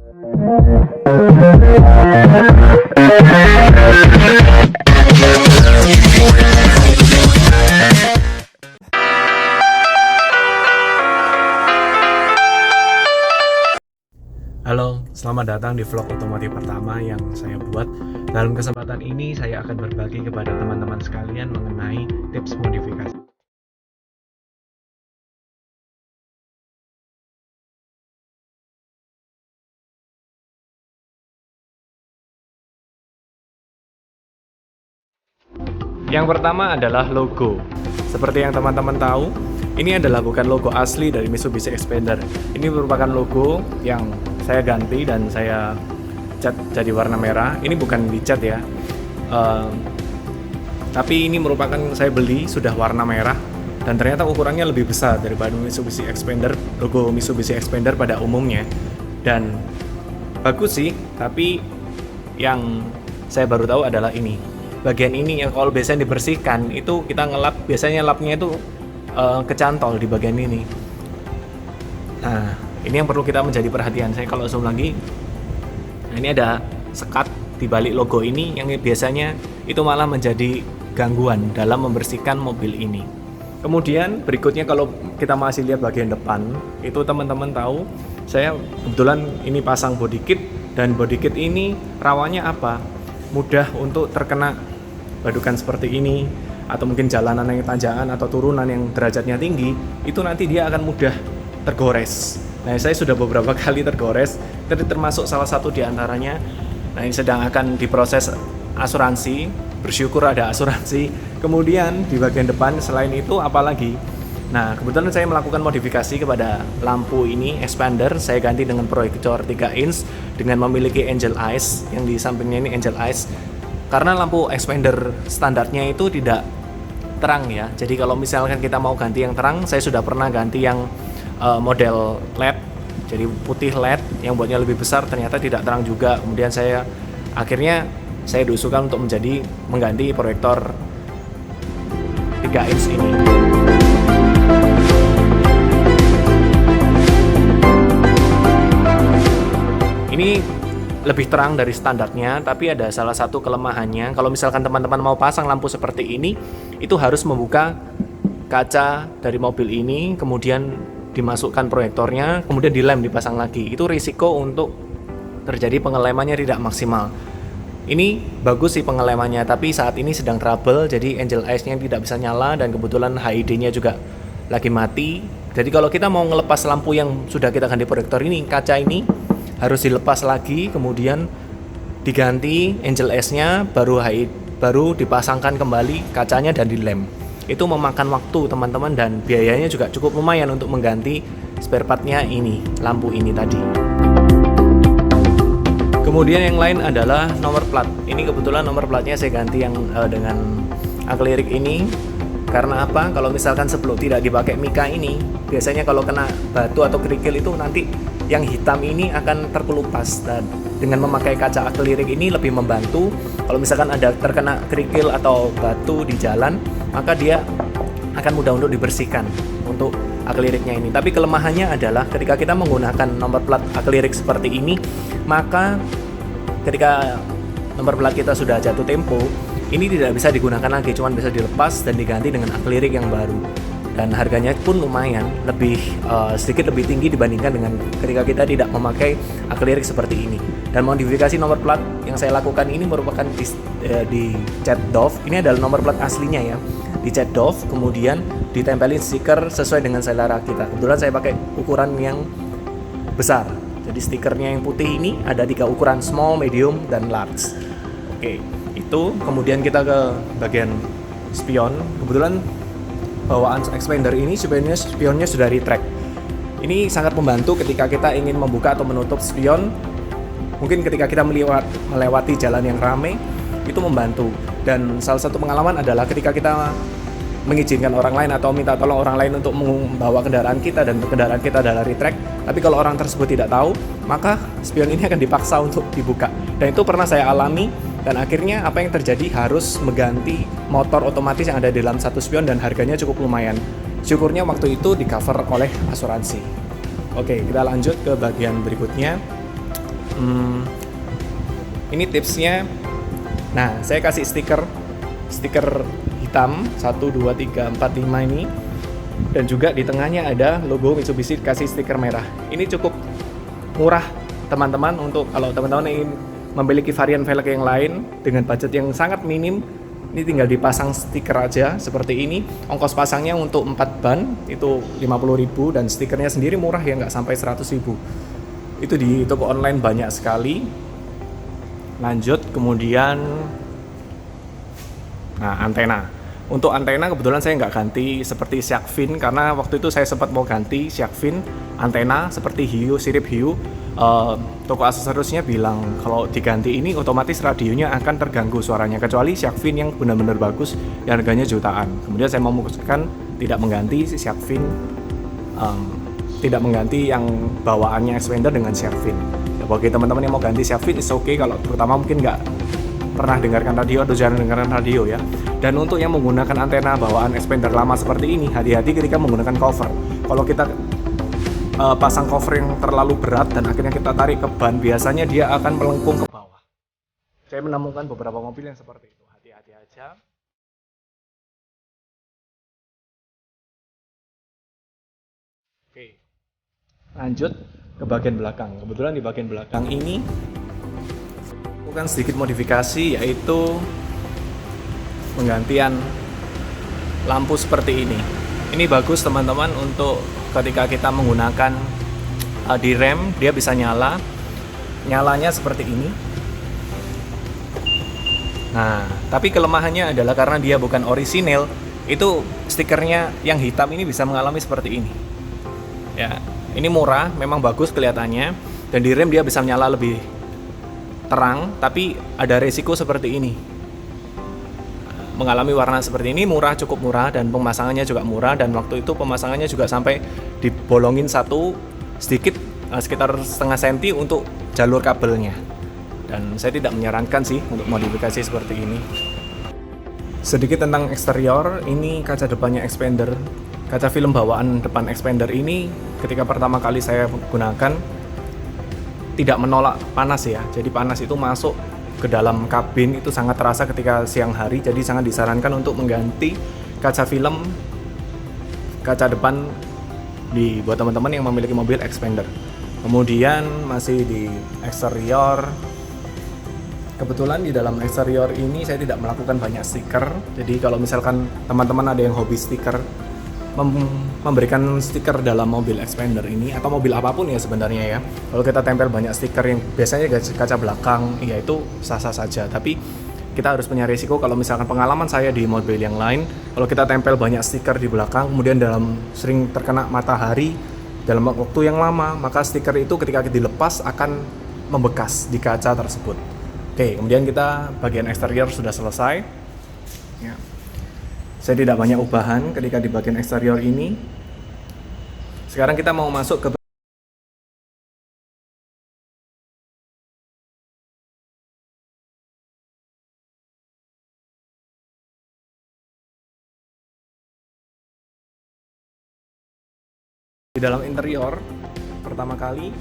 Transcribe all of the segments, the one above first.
Halo, selamat datang di vlog otomotif pertama yang saya buat. Dalam kesempatan ini saya akan berbagi kepada teman-teman sekalian mengenai tips modifikasi. Yang pertama adalah logo. Seperti yang teman-teman tahu, ini adalah bukan logo asli dari Mitsubishi Xpander. Ini merupakan logo yang saya ganti dan saya cat jadi warna merah. Ini bukan dicat ya, tapi ini merupakan saya beli sudah warna merah dan ternyata ukurannya lebih besar daripada Mitsubishi Xpander, logo Mitsubishi Xpander pada umumnya. Dan bagus sih, tapi yang saya baru tahu adalah ini. Bagian ini yang kalau biasanya dibersihkan itu kita ngelap, biasanya lapnya itu kecantol di bagian ini. Nah, ini yang perlu kita menjadi perhatian. Saya kalau zoom lagi, nah ini ada sekat di balik logo ini yang biasanya itu malah menjadi gangguan dalam membersihkan mobil ini. Kemudian berikutnya kalau kita masih lihat bagian depan, itu teman-teman tahu saya kebetulan ini pasang body kit, dan body kit ini rawannya apa? Mudah untuk terkena badukan seperti ini, atau mungkin jalanan yang tanjakan atau turunan yang derajatnya tinggi, itu nanti dia akan mudah tergores. Nah, saya sudah beberapa kali tergores, jadi termasuk salah satu di antaranya. Nah, ini sedang akan diproses asuransi, bersyukur ada asuransi. Kemudian di bagian depan selain itu apalagi? Nah, kebetulan saya melakukan modifikasi kepada lampu ini, expander, saya ganti dengan proyektor 3 inch dengan memiliki angel eyes, yang di sampingnya ini angel eyes. Karena lampu expander standarnya itu tidak terang ya, jadi kalau misalkan kita mau ganti yang terang, saya sudah pernah ganti yang model LED, jadi putih LED yang buatnya lebih besar, ternyata tidak terang juga. Kemudian akhirnya saya diusulkan untuk mengganti proyektor 3 inch ini. Ini lebih terang dari standarnya, tapi ada salah satu kelemahannya. Kalau misalkan teman-teman mau pasang lampu seperti ini, itu harus membuka kaca dari mobil ini, kemudian dimasukkan proyektornya, kemudian dilem, dipasang lagi. Itu risiko untuk terjadi pengelemannya tidak maksimal. Ini bagus sih pengelemannya, tapi saat ini sedang trouble, jadi angel eyes-nya tidak bisa nyala, dan kebetulan HID-nya juga lagi mati. Jadi kalau kita mau ngelepas lampu yang sudah kita ganti proyektor ini, kaca ini harus dilepas lagi, kemudian diganti angel eyes-nya, baru dipasangkan kembali kacanya dan dilem. Itu memakan waktu teman-teman, dan biayanya juga cukup lumayan untuk mengganti spare part-nya ini, lampu ini tadi. Kemudian yang lain adalah nomor plat. Ini kebetulan nomor platnya saya ganti yang dengan akrilik ini. Karena apa? Kalau misalkan sebelum tidak dipakai mika ini, biasanya kalau kena batu atau kerikil itu nanti yang hitam ini akan terkelupas, dan dengan memakai kaca akrilik ini lebih membantu. Kalau misalkan ada terkena kerikil atau batu di jalan, maka dia akan mudah untuk dibersihkan untuk akriliknya ini. Tapi kelemahannya adalah ketika kita menggunakan nomor plat akrilik seperti ini, maka ketika nomor plat kita sudah jatuh tempo, ini tidak bisa digunakan lagi, cuma bisa dilepas dan diganti dengan akrilik yang baru. Dan harganya pun lumayan, sedikit lebih tinggi dibandingkan dengan ketika kita tidak memakai akrilik seperti ini. Dan modifikasi nomor plat yang saya lakukan ini merupakan di cat doff. Ini adalah nomor plat aslinya ya, di cat doff, kemudian ditempelin stiker sesuai dengan selera kita. Kebetulan saya pakai ukuran yang besar, jadi stikernya yang putih ini ada 3 ukuran, small, medium, dan large. Oke, itu kemudian kita ke bagian spion. Kebetulan bawaan Xpander ini spionnya sudah retract. Ini sangat membantu ketika kita ingin membuka atau menutup spion. Mungkin ketika kita melewati jalan yang ramai, itu membantu. Dan salah satu pengalaman adalah ketika kita mengizinkan orang lain atau minta tolong orang lain untuk membawa kendaraan kita, dan kendaraan kita adalah retract, tapi kalau orang tersebut tidak tahu, maka spion ini akan dipaksa untuk dibuka. Dan itu pernah saya alami, dan akhirnya apa yang terjadi, harus mengganti motor otomatis yang ada di dalam satu spion, dan harganya cukup lumayan. Syukurnya waktu itu di cover oleh asuransi. Oke, kita lanjut ke bagian berikutnya. Hmm, ini tipsnya. Nah, saya kasih stiker hitam 1, 2, 3, 4, 5 ini, dan juga di tengahnya ada logo Mitsubishi, kasih stiker merah. Ini cukup murah teman-teman, untuk kalau teman-teman ingin memiliki varian velg yang lain dengan budget yang sangat minim. Ini tinggal dipasang stiker aja seperti ini. Ongkos pasangnya untuk 4 ban itu 50.000, dan stikernya sendiri murah ya, nggak sampai 100.000. Itu di toko online banyak sekali. Lanjut, kemudian antena. Untuk antena kebetulan saya nggak ganti seperti shark fin, karena waktu itu saya sempat mau ganti shark fin antena seperti hiu, sirip hiu. Toko aksesorisnya bilang kalau diganti ini otomatis radionya akan terganggu suaranya, kecuali shark fin yang benar-benar bagus yang harganya jutaan. Kemudian saya memutuskan tidak mengganti shark fin, tidak mengganti yang bawaannya expander dengan shark fin. Ya, bagi teman-teman yang mau ganti shark fin is okay, kalau terutama mungkin nggak pernah dengarkan radio atau jarang dengarkan radio ya. Dan untuk yang menggunakan antena bawaan expander lama seperti ini, hati-hati ketika menggunakan cover. Kalau kita pasang cover yang terlalu berat dan akhirnya kita tarik ke ban, biasanya dia akan melengkung ke bawah. Saya menemukan beberapa mobil yang seperti itu. Hati-hati aja. Oke, lanjut ke bagian belakang. Kebetulan di bagian belakang ini bukan sedikit modifikasi, yaitu penggantian lampu seperti ini. Ini bagus teman-teman untuk ketika kita menggunakan di rem, dia bisa nyalanya seperti ini. Nah, tapi kelemahannya adalah karena dia bukan orisinil, itu stikernya yang hitam ini bisa mengalami seperti ini. Ya, ini murah, memang bagus kelihatannya, dan di rem dia bisa nyala lebih terang, tapi ada resiko seperti ini. Mengalami warna seperti ini, cukup murah, dan pemasangannya juga murah, dan waktu itu pemasangannya juga sampai dibolongin satu sedikit, sekitar setengah senti untuk jalur kabelnya. Dan saya tidak menyarankan sih untuk modifikasi seperti ini. Sedikit tentang eksterior, ini kaca depannya expander. Kaca film bawaan depan expander ini ketika pertama kali saya gunakan tidak menolak panas ya. Jadi panas itu masuk ke dalam kabin itu sangat terasa ketika siang hari, jadi sangat disarankan untuk mengganti kaca film kaca depan buat teman-teman yang memiliki mobil expander. Kemudian masih di eksterior, kebetulan di dalam eksterior ini saya tidak melakukan banyak stiker. Jadi kalau misalkan teman-teman ada yang hobi stiker, memberikan stiker dalam mobil expander ini atau mobil apapun ya sebenarnya ya, kalau kita tempel banyak stiker yang biasanya kaca belakang, ya itu sah-sah saja. Tapi kita harus punya risiko kalau misalkan pengalaman saya di mobil yang lain, kalau kita tempel banyak stiker di belakang kemudian sering terkena matahari dalam waktu yang lama, maka stiker itu ketika dilepas akan membekas di kaca tersebut. Oke, kemudian kita bagian eksterior sudah selesai ya. Saya tidak banyak ubahan ketika di bagian eksterior ini. Sekarang kita mau masuk ke di dalam interior. Pertama kali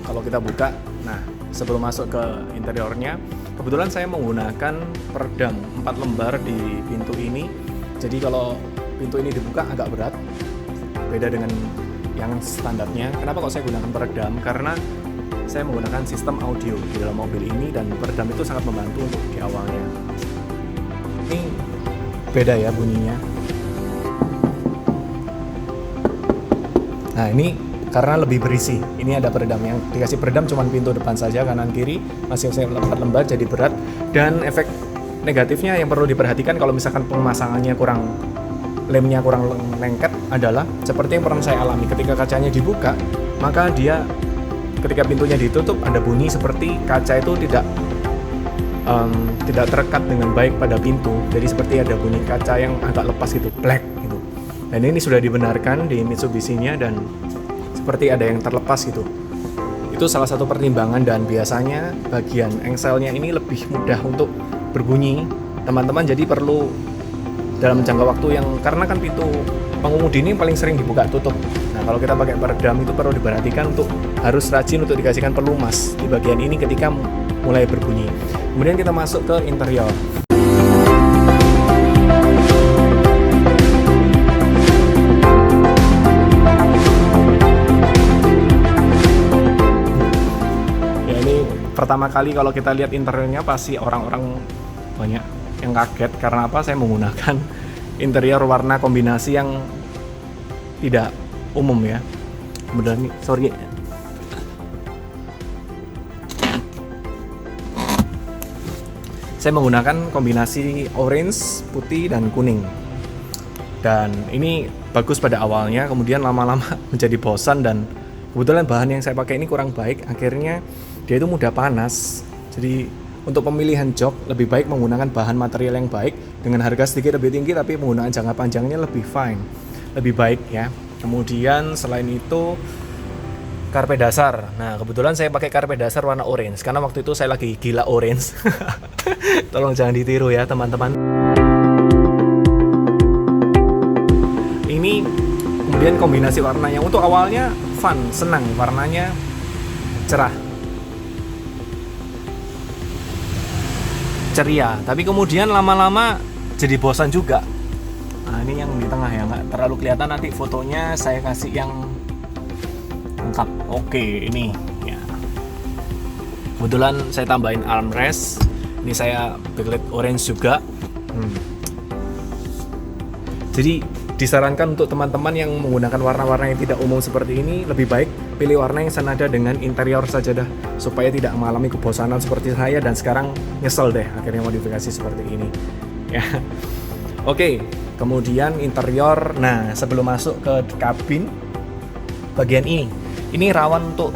kalau kita buka, nah sebelum masuk ke interiornya, kebetulan saya menggunakan peredam 4 lembar di pintu ini. Jadi kalau pintu ini dibuka agak berat, beda dengan yang standarnya. Kenapa kok saya gunakan peredam? Karena saya menggunakan sistem audio di dalam mobil ini, dan peredam itu sangat membantu untuk di awalnya. Ini beda ya bunyinya. Nah ini karena lebih berisi, ini ada peredam, yang dikasih peredam cuma pintu depan saja, kanan kiri masih saya 4 lembar jadi berat. Dan efek negatifnya yang perlu diperhatikan kalau misalkan pemasangannya lemnya kurang lengket adalah seperti yang pernah saya alami ketika kacanya dibuka, maka dia ketika pintunya ditutup ada bunyi seperti kaca itu tidak terekat dengan baik pada pintu, jadi seperti ada bunyi kaca yang agak lepas gitu, black gitu. Dan ini sudah dibenarkan di Mitsubishi-nya, dan seperti ada yang terlepas gitu. Itu salah satu pertimbangan, dan biasanya bagian engselnya ini lebih mudah untuk berbunyi teman-teman, jadi perlu dalam jangka waktu yang, karena kan pintu pengemudi ini paling sering dibuka tutup. Nah, kalau kita pakai peredam itu perlu diperhatikan untuk harus rajin untuk dikasihkan pelumas di bagian ini ketika mulai berbunyi. Kemudian kita masuk ke interior. Ya, ini pertama kali kalau kita lihat interiornya pasti orang-orang banyak yang kaget karena apa? Saya menggunakan interior warna kombinasi yang tidak umum ya. Kemudian nih, sorry. Saya menggunakan kombinasi orange, putih, dan kuning. Dan ini bagus pada awalnya, kemudian lama-lama menjadi bosan dan kebetulan bahan yang saya pakai ini kurang baik. Akhirnya dia itu mudah panas. Jadi untuk pemilihan jok lebih baik menggunakan bahan material yang baik dengan harga sedikit lebih tinggi tapi penggunaan jangka panjangnya lebih fine, lebih baik ya. Kemudian selain itu karpet dasar. Nah, kebetulan saya pakai karpet dasar warna orange karena waktu itu saya lagi gila orange. Tolong jangan ditiru ya, teman-teman. Ini kemudian kombinasi warnanya untuk awalnya fun, senang, warnanya cerah, ceria, tapi kemudian lama-lama jadi bosan juga. Nah, ini yang di tengah ya, nggak terlalu kelihatan, nanti fotonya saya kasih yang lengkap. Oke, ini ya. Kebetulan saya tambahin armrest. Ini saya backlight orange juga. Jadi disarankan untuk teman-teman yang menggunakan warna-warna yang tidak umum seperti ini, lebih baik pilih warna yang senada dengan interior saja dah, supaya tidak mengalami kebosanan seperti saya dan sekarang nyesel deh akhirnya modifikasi seperti ini. Ya. Oke, kemudian interior. Nah, sebelum masuk ke kabin, bagian ini rawan untuk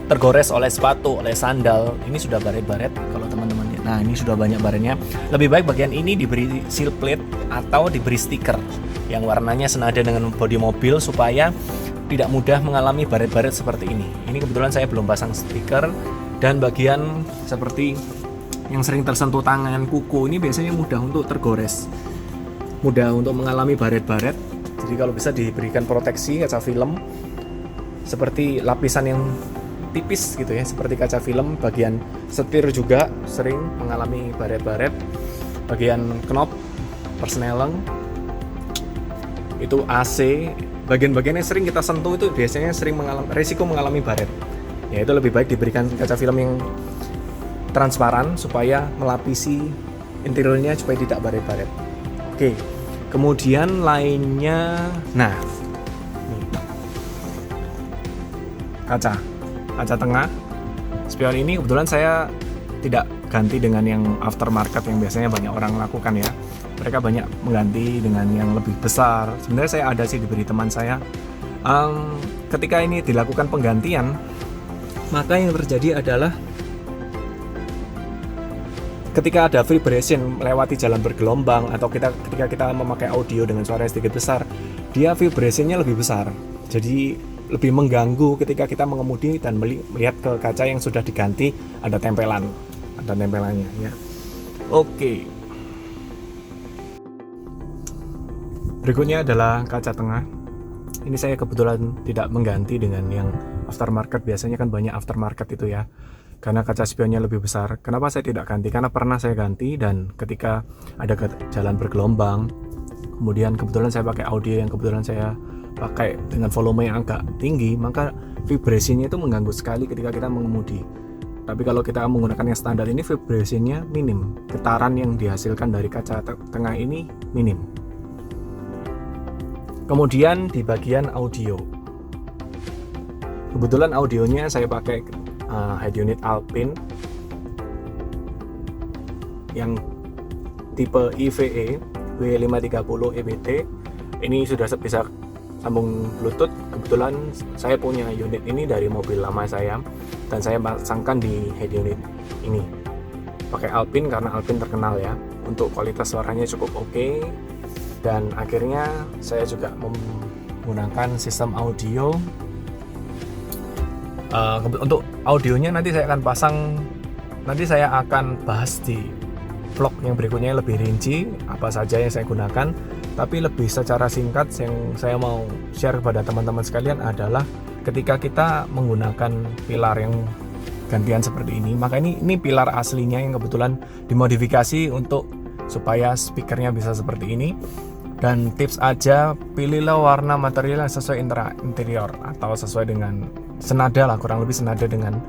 tergores oleh sepatu, oleh sandal. Ini sudah baret-baret kalau teman-teman. Nah, ini sudah banyak baretnya. Lebih baik bagian ini diberi seal plate atau diberi stiker yang warnanya senada dengan bodi mobil supaya tidak mudah mengalami baret-baret seperti ini. Ini kebetulan saya belum pasang stiker, dan bagian seperti yang sering tersentuh tangan, kuku ini biasanya mudah untuk tergores, mudah untuk mengalami baret-baret. Jadi kalau bisa diberikan proteksi kaca film seperti lapisan yang tipis gitu ya, seperti kaca film. Bagian setir juga sering mengalami baret-baret. Bagian knop, persneleng, itu AC, bagian-bagian yang sering kita sentuh itu biasanya sering resiko mengalami baret. Ya, itu lebih baik diberikan kaca film yang transparan supaya melapisi interiornya supaya tidak baret-baret. Oke, kemudian lainnya, nah, kaca tengah spion ini kebetulan saya tidak ganti dengan yang aftermarket yang biasanya banyak orang lakukan ya. Mereka banyak mengganti dengan yang lebih besar. Sebenarnya saya ada sih diberi teman saya. Ketika ini dilakukan penggantian, maka yang terjadi adalah ketika ada vibration melewati jalan bergelombang atau ketika kita memakai audio dengan suara yang sedikit besar, dia vibrationnya lebih besar. Jadi lebih mengganggu ketika kita mengemudi dan melihat ke kaca yang sudah diganti ada tempelannya ya. Oke. Berikutnya adalah kaca tengah. Ini saya kebetulan tidak mengganti dengan yang aftermarket. Biasanya kan banyak aftermarket itu ya, karena kaca spionnya lebih besar. Kenapa saya tidak ganti? Karena pernah saya ganti dan ketika ada jalan bergelombang, kemudian kebetulan saya pakai audio yang kebetulan saya pakai dengan volume yang agak tinggi, maka vibrasinya itu mengganggu sekali ketika kita mengemudi. Tapi kalau kita menggunakan yang standar ini, vibrasinya minim, getaran yang dihasilkan dari kaca tengah ini minim. Kemudian di bagian audio, kebetulan audionya saya pakai head unit Alpine yang tipe IVE W530 EBT. Ini sudah bisa sambung Bluetooth. Kebetulan saya punya unit ini dari mobil lama saya dan saya pasangkan di head unit ini. Pakai Alpine karena Alpine terkenal ya untuk kualitas suaranya cukup oke. Dan akhirnya saya juga menggunakan sistem audio. Untuk audionya nanti saya akan saya akan bahas di vlog yang berikutnya lebih rinci apa saja yang saya gunakan. Tapi lebih secara singkat yang saya mau share kepada teman-teman sekalian adalah ketika kita menggunakan pilar yang gantian seperti ini, maka ini pilar aslinya yang kebetulan dimodifikasi untuk supaya speakernya bisa seperti ini. Dan tips aja, pilihlah warna material yang sesuai interior atau sesuai dengan senada lah, kurang lebih senada dengan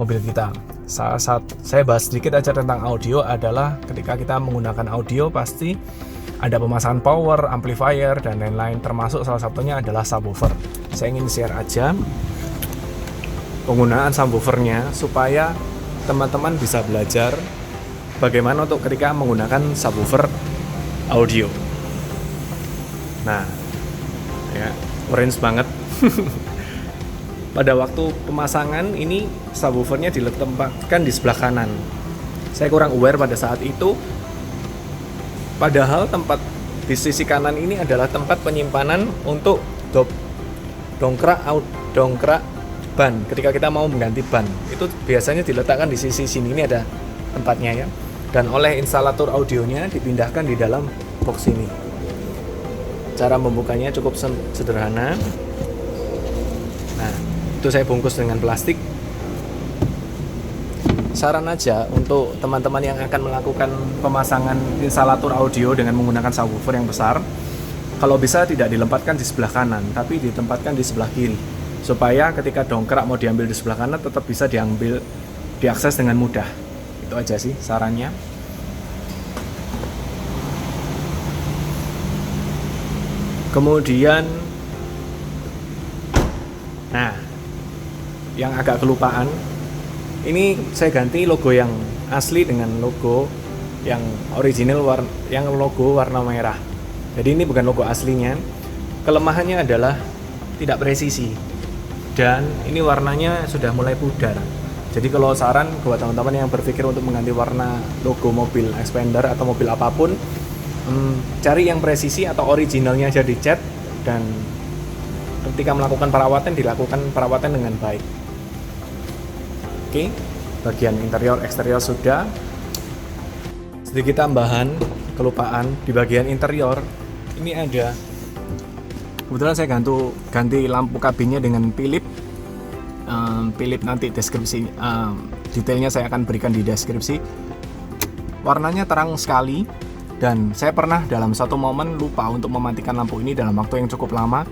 mobil kita. Saya bahas sedikit aja tentang audio adalah ketika kita menggunakan audio pasti ada pemasangan power, amplifier, dan lain-lain, termasuk salah satunya adalah subwoofer. Saya ingin share aja penggunaan subwoofernya supaya teman-teman bisa belajar bagaimana untuk ketika menggunakan subwoofer audio. Nah, ya, orange banget. Pada waktu pemasangan ini subwoofernya diletakkan di sebelah kanan. Saya kurang aware pada saat itu. Padahal tempat di sisi kanan ini adalah tempat penyimpanan untuk dongkrak ban. Ketika kita mau mengganti ban, itu biasanya diletakkan di sisi sini, ini ada tempatnya ya. Dan oleh instalator audionya dipindahkan di dalam box ini. Cara membukanya cukup sederhana. Nah, itu saya bungkus dengan plastik. Saran aja untuk teman-teman yang akan melakukan pemasangan instalator audio dengan menggunakan subwoofer yang besar, kalau bisa tidak dilempatkan di sebelah kanan, tapi ditempatkan di sebelah kiri, supaya ketika dongkrak mau diambil di sebelah kanan tetap bisa diakses dengan mudah. Itu aja sih sarannya. Kemudian, nah, yang agak kelupaan, ini saya ganti logo yang asli dengan logo yang original yang logo warna merah. Jadi ini bukan logo aslinya. Kelemahannya adalah tidak presisi. Dan ini warnanya sudah mulai pudar. Jadi kalau saran buat teman-teman yang berpikir untuk mengganti warna logo mobil Xpander atau mobil apapun, cari yang presisi atau originalnya aja dicat, dan ketika melakukan perawatan dilakukan perawatan dengan baik. Oke, bagian interior eksterior sudah. Sedikit tambahan kelupaan di bagian interior, ini ada, kebetulan saya ganti lampu kabinnya dengan Philips. Philips nanti deskripsi detailnya saya akan berikan di deskripsi. Warnanya terang sekali, dan saya pernah dalam satu momen lupa untuk mematikan lampu ini dalam waktu yang cukup lama.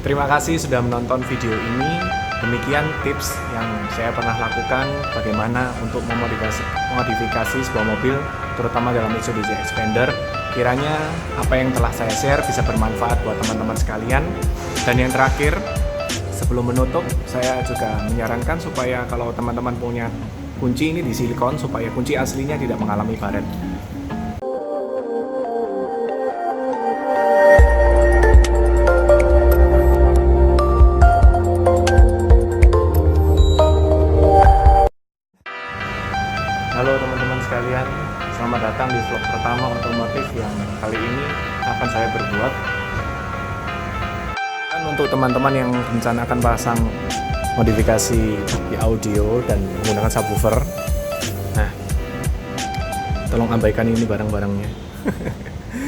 Terima kasih sudah menonton video ini. Demikian tips yang saya pernah lakukan bagaimana untuk memodifikasi sebuah mobil, terutama dalam Mitsubishi Xpander. Kiranya apa yang telah saya share bisa bermanfaat buat teman-teman sekalian. Dan yang terakhir, sebelum menutup, saya juga menyarankan supaya kalau teman-teman punya kunci ini di silikon, supaya kunci aslinya tidak mengalami baret. Halo teman-teman sekalian, selamat datang di vlog pertama otomotif yang kali ini akan saya berbuat. Dan untuk teman-teman yang rencana akan pasang modifikasi di audio dan menggunakan subwoofer, nah, tolong abaikan ini barang-barangnya.